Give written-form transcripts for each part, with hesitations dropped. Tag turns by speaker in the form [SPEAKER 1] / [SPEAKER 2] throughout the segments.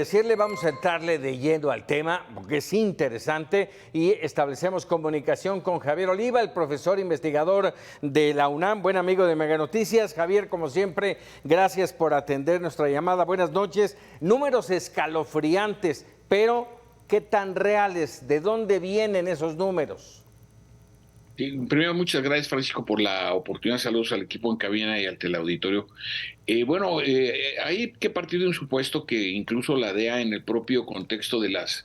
[SPEAKER 1] Decirle, vamos a entrarle de lleno al tema porque es interesante y establecemos comunicación con Javier Oliva, el profesor investigador de la UNAM, buen amigo de Mega Noticias. Javier, como siempre, gracias por atender nuestra llamada. Buenas noches. Números escalofriantes, pero ¿qué tan reales? ¿De dónde vienen esos números?
[SPEAKER 2] Sí, primero, muchas gracias, Francisco, por la oportunidad. Saludos al equipo en cabina y al teleauditorio. Hay que partir de un supuesto que incluso la DEA, en el propio contexto de las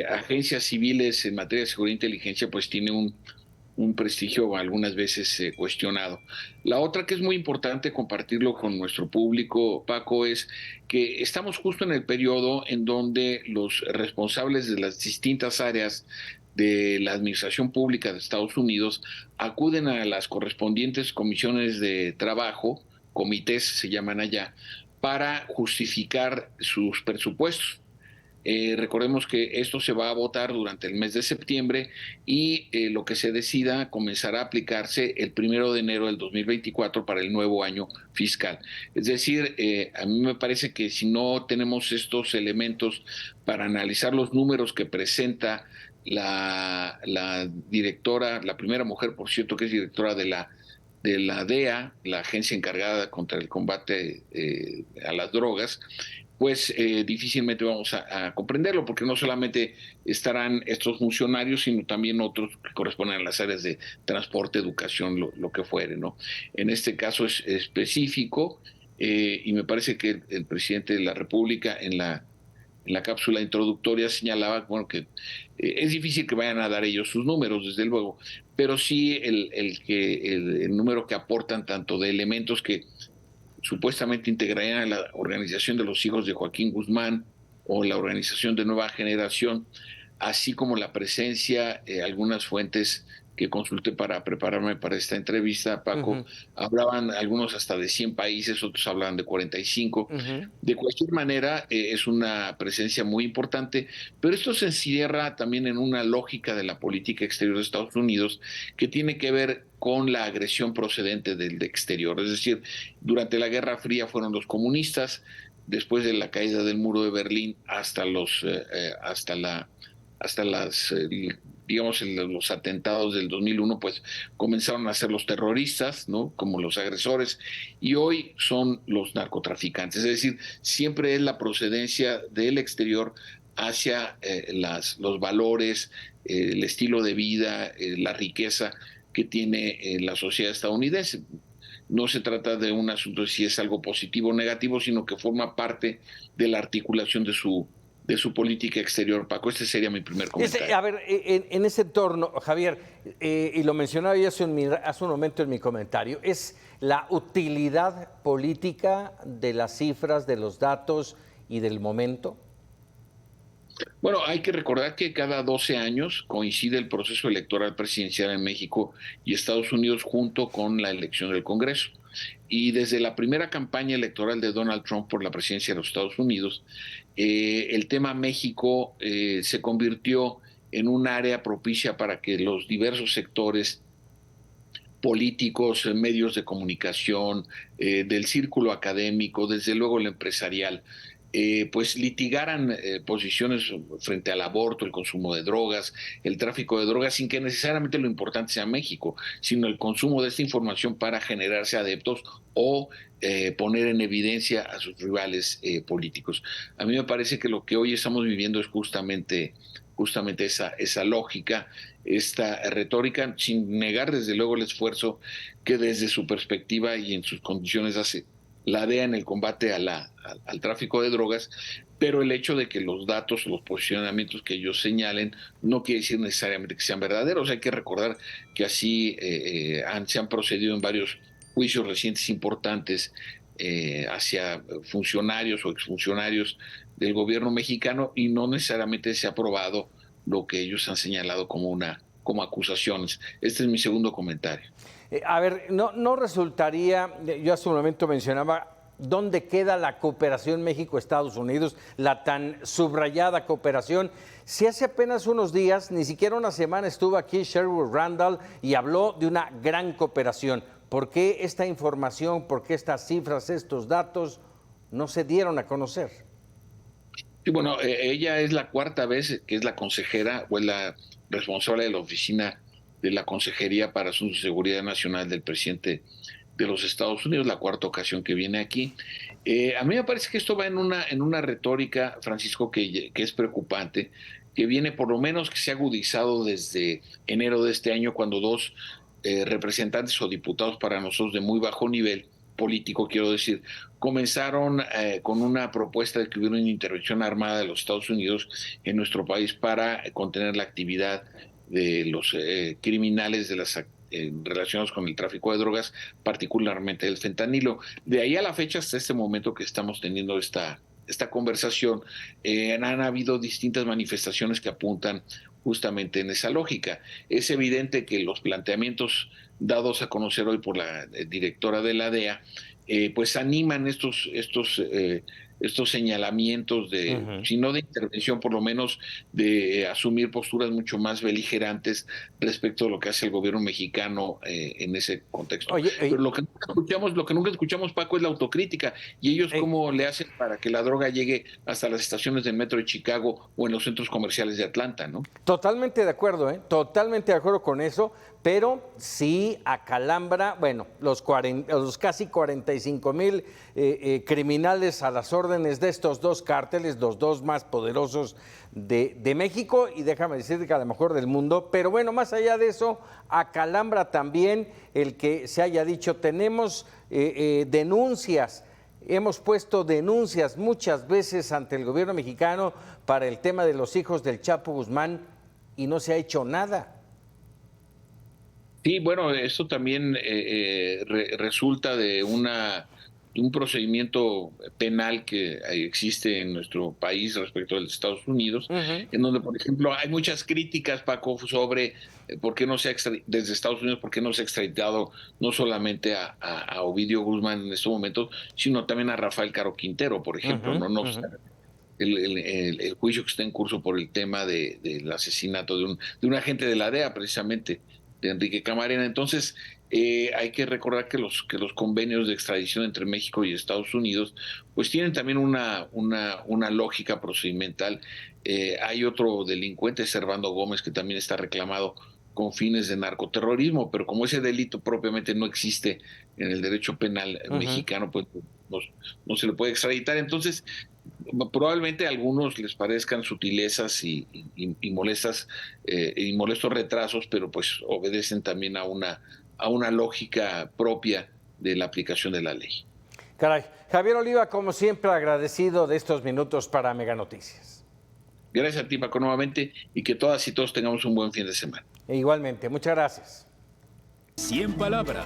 [SPEAKER 2] agencias civiles en materia de seguridad e inteligencia, pues tiene un prestigio algunas veces cuestionado. La otra que es muy importante compartirlo con nuestro público, Paco, es que estamos justo en el periodo en donde los responsables de las distintas áreas de la administración pública de Estados Unidos acuden a las correspondientes comisiones de trabajo, comités se llaman allá, para justificar sus presupuestos. Recordemos que esto se va a votar durante el mes de septiembre y lo que se decida comenzará a aplicarse el 1 de enero del 2024 para el nuevo año fiscal. Es decir, a mí me parece que si no tenemos estos elementos para analizar los números que presenta la directora, la primera mujer, por cierto, que es directora de la DEA, la agencia encargada contra el combate a las drogas, pues difícilmente vamos a comprenderlo, porque no solamente estarán estos funcionarios, sino también otros que corresponden a las áreas de transporte, educación, lo que fuere, ¿no? En este caso es específico, y me parece que el presidente de la República en la cápsula introductoria señalaba, bueno, que es difícil que vayan a dar ellos sus números, desde luego, pero sí el número que aportan tanto de elementos que supuestamente integrarían a la organización de los hijos de Joaquín Guzmán o la organización de Nueva Generación, así como la presencia, algunas fuentes que consulté para prepararme para esta entrevista, Paco, hablaban algunos hasta de 100 países, otros hablaban de 45. De cualquier manera, es una presencia muy importante, pero esto se encierra también en una lógica de la política exterior de Estados Unidos que tiene que ver con la agresión procedente del exterior. Es decir, durante la Guerra Fría fueron los comunistas, después de la caída del muro de Berlín hasta los atentados del 2001, pues comenzaron a ser los terroristas, ¿no? Como los agresores, y hoy son los narcotraficantes. Es decir, siempre es la procedencia del exterior hacia los valores, el estilo de vida, la riqueza que tiene la sociedad estadounidense. No se trata de un asunto de si es algo positivo o negativo, sino que forma parte de la articulación de su política exterior, Paco. Este sería mi primer comentario.
[SPEAKER 1] A ver, en ese entorno, Javier, y lo mencionaba yo hace un momento en mi comentario, es la utilidad política de las cifras, de los datos y del momento.
[SPEAKER 2] Bueno, hay que recordar que cada 12 años coincide el proceso electoral presidencial en México y Estados Unidos junto con la elección del Congreso. Y desde la primera campaña electoral de Donald Trump por la presidencia de los Estados Unidos, el tema México se convirtió en un área propicia para que los diversos sectores políticos, medios de comunicación, del círculo académico, desde luego el empresarial, pues litigaran posiciones frente al aborto, el consumo de drogas, el tráfico de drogas, sin que necesariamente lo importante sea México, sino el consumo de esta información para generarse adeptos o poner en evidencia a sus rivales políticos. A mí me parece que lo que hoy estamos viviendo es justamente esa lógica, esta retórica, sin negar desde luego el esfuerzo que desde su perspectiva y en sus condiciones hace la DEA en el combate al tráfico de drogas, pero el hecho de que los datos o los posicionamientos que ellos señalen no quiere decir necesariamente que sean verdaderos. Hay que recordar que así se han procedido en varios juicios recientes importantes hacia funcionarios o exfuncionarios del gobierno mexicano y no necesariamente se ha probado lo que ellos han señalado como acusaciones. Este es mi segundo comentario.
[SPEAKER 1] A ver, no resultaría, yo hace un momento mencionaba, ¿dónde queda la cooperación México-Estados Unidos, la tan subrayada cooperación? Si hace apenas unos días, ni siquiera una semana, estuvo aquí Sherwood Randall y habló de una gran cooperación. ¿Por qué esta información, por qué estas cifras, estos datos no se dieron a conocer?
[SPEAKER 2] Sí, bueno, ella es la cuarta vez que es la consejera o es la responsable de la oficina de la Consejería para Asuntos de Seguridad Nacional del presidente de los Estados Unidos, la cuarta ocasión que viene aquí. A mí me parece que esto va en una retórica, Francisco, que es preocupante, que viene por lo menos que se ha agudizado desde enero de este año, cuando dos representantes o diputados para nosotros de muy bajo nivel político, quiero decir, comenzaron con una propuesta de que hubiera una intervención armada de los Estados Unidos en nuestro país para contener la actividad de los criminales de las relacionados con el tráfico de drogas, particularmente el fentanilo. De ahí a la fecha, hasta este momento que estamos teniendo esta conversación, han habido distintas manifestaciones que apuntan justamente en esa lógica. Es evidente que los planteamientos dados a conocer hoy por la directora de la DEA, pues animan estos señalamientos de, si no de intervención, por lo menos de asumir posturas mucho más beligerantes respecto a lo que hace el gobierno mexicano en ese contexto.
[SPEAKER 1] Oye,
[SPEAKER 2] Pero lo que nunca escuchamos, Paco, es la autocrítica. Y ellos cómo le hacen para que la droga llegue hasta las estaciones del metro de Chicago o en los centros comerciales de Atlanta, ¿no?
[SPEAKER 1] totalmente de acuerdo, totalmente de acuerdo con eso, pero sí acalambra, bueno, los casi 45,000 criminales a las órdenes de estos dos cárteles, los dos más poderosos de México y déjame decir que a lo mejor del mundo, pero bueno, más allá de eso, acalambra también el que se haya dicho, tenemos denuncias. Hemos puesto denuncias muchas veces ante el gobierno mexicano para el tema de los hijos del Chapo Guzmán y no se ha hecho nada.
[SPEAKER 2] Sí, bueno, esto también resulta de un procedimiento penal que existe en nuestro país respecto de los Estados Unidos, en donde, por ejemplo, hay muchas críticas, Paco, sobre por qué no se ha desde Estados Unidos, por qué no se ha extraditado no solamente a Ovidio Guzmán en estos momentos, sino también a Rafael Caro Quintero, por ejemplo, no obstante el juicio que está en curso por el tema del asesinato de un agente de la DEA, precisamente, de Enrique Camarena. Entonces, hay que recordar que los convenios de extradición entre México y Estados Unidos, pues tienen también una lógica procedimental. Hay otro delincuente, Servando Gómez, que también está reclamado con fines de narcoterrorismo, pero como ese delito propiamente no existe en el derecho penal mexicano, pues no se le puede extraditar. Entonces, probablemente a algunos les parezcan sutilezas y molestas y molestos retrasos, pero pues obedecen también a una lógica propia de la aplicación de la ley.
[SPEAKER 1] Caray, Javier Oliva, como siempre, agradecido de estos minutos para Mega Noticias.
[SPEAKER 2] Gracias a ti, Paco, nuevamente, y que todas y todos tengamos un buen fin de semana.
[SPEAKER 1] E igualmente, muchas gracias.
[SPEAKER 3] 100 palabras.